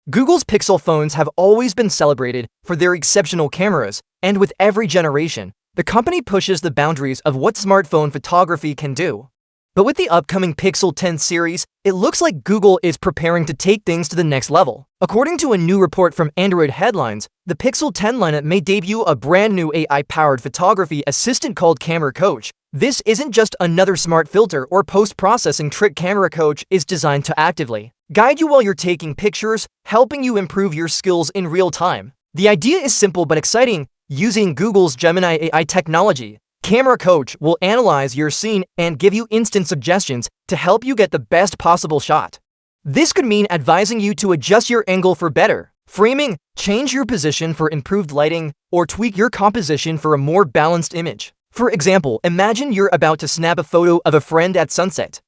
Google's Pixel phones have always been celebrated for their exceptional cameras, and with every generation, the company pushes the boundaries of what smartphone photography can do. But with the upcoming Pixel 10 series, it looks like Google is preparing to take things to the next level. According to a new report from Android Headlines, the Pixel 10 lineup may debut a brand new AI-powered photography assistant called Camera Coach. This isn't just another smart filter or post-processing trick. Camera Coach is designed to actively guide you while you're taking pictures, helping you improve your skills in real time. The idea is simple but exciting. Using Google's Gemini AI technology, Camera Coach will analyze your scene and give you instant suggestions to help you get the best possible shot. This could mean advising you to adjust your angle for better framing, change your position for improved lighting, or tweak your composition for a more balanced image. For example, imagine you're about to snap a photo of a friend at sunset.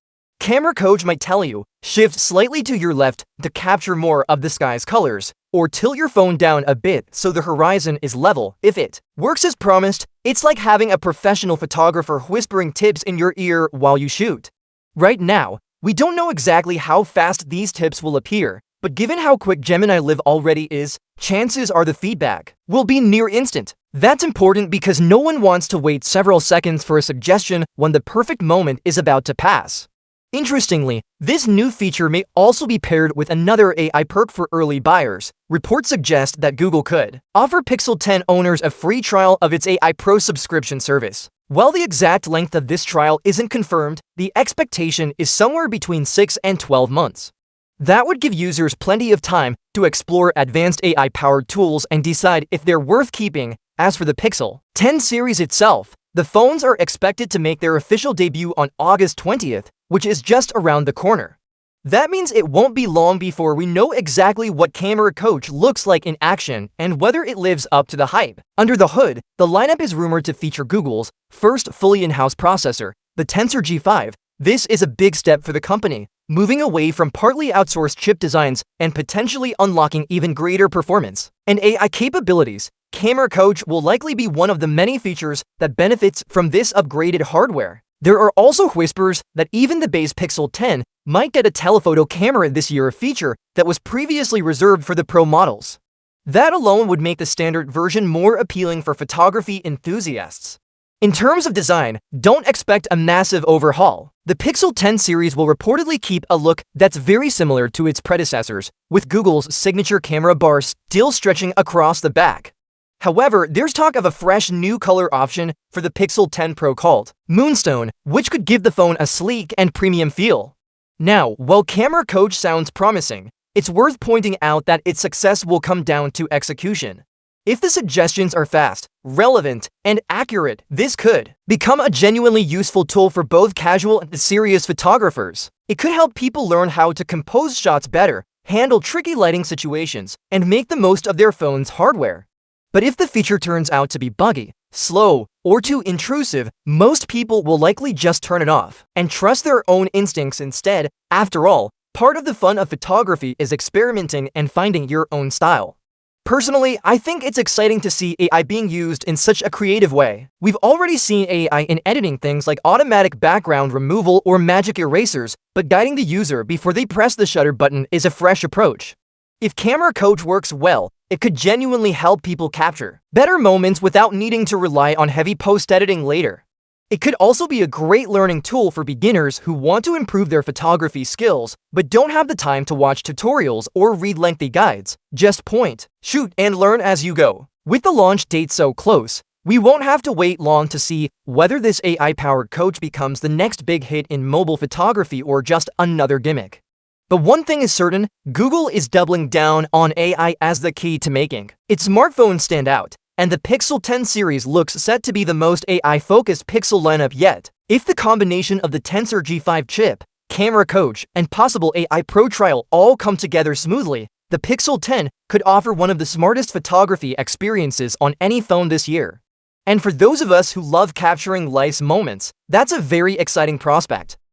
Camera Coach might tell you, shift slightly to your left to capture more of the sky's colors, or tilt your phone down a bit so the horizon is level. If it works as promised, it's like having a professional photographer whispering tips in your ear while you shoot. Right now, we don't know exactly how fast these tips will appear, but given how quick Gemini Live already is, chances are the feedback will be near instant. That's important because no one wants to wait several seconds for a suggestion when the perfect moment is about to pass. Interestingly, this new feature may also be paired with another AI perk for early buyers. Reports suggest that Google could offer Pixel 10 owners a free trial of its AI Pro subscription service. While the exact length of this trial isn't confirmed, the expectation is somewhere between 6 and 12 months. That would give users plenty of time to explore advanced AI-powered tools and decide if they're worth keeping. As for the Pixel 10 series itself, the phones are expected to make their official debut on August 20th, which is just around the corner. That means it won't be long before we know exactly what Camera Coach looks like in action and whether it lives up to the hype. Under the hood, the lineup is rumored to feature Google's first fully in-house processor, the Tensor G5. This is a big step for the company, moving away from partly outsourced chip designs and potentially unlocking even greater performance and AI capabilities. Camera Coach will likely be one of the many features that benefits from this upgraded hardware. There are also whispers that even the base Pixel 10 might get a telephoto camera this year, a feature that was previously reserved for the Pro models. That alone would make the standard version more appealing for photography enthusiasts. In terms of design, don't expect a massive overhaul. The Pixel 10 series will reportedly keep a look that's very similar to its predecessors, with Google's signature camera bar still stretching across the back. However, there's talk of a fresh new color option for the Pixel 10 Pro called Moonstone, which could give the phone a sleek and premium feel. Now, while Camera Coach sounds promising, it's worth pointing out that its success will come down to execution. If the suggestions are fast, relevant, and accurate, this could become a genuinely useful tool for both casual and serious photographers. It could help people learn how to compose shots better, handle tricky lighting situations, and make the most of their phone's hardware. But if the feature turns out to be buggy, slow, or too intrusive, most people will likely just turn it off and trust their own instincts instead. After all, part of the fun of photography is experimenting and finding your own style. Personally, I think it's exciting to see AI being used in such a creative way. We've already seen AI in editing things like automatic background removal or magic erasers, but guiding the user before they press the shutter button is a fresh approach. If Camera Coach works well, it could genuinely help people capture better moments without needing to rely on heavy post-editing later. It could also be a great learning tool for beginners who want to improve their photography skills but don't have the time to watch tutorials or read lengthy guides. Just point, shoot, and learn as you go. With the launch date so close, we won't have to wait long to see whether this AI-powered coach becomes the next big hit in mobile photography or just another gimmick. But one thing is certain, Google is doubling down on AI as the key to making its smartphones stand out, and the Pixel 10 series looks set to be the most AI-focused Pixel lineup yet. If the combination of the Tensor G5 chip, Camera Coach, and possible AI Pro trial all come together smoothly, the Pixel 10 could offer one of the smartest photography experiences on any phone this year. And for those of us who love capturing life's moments, that's a very exciting prospect.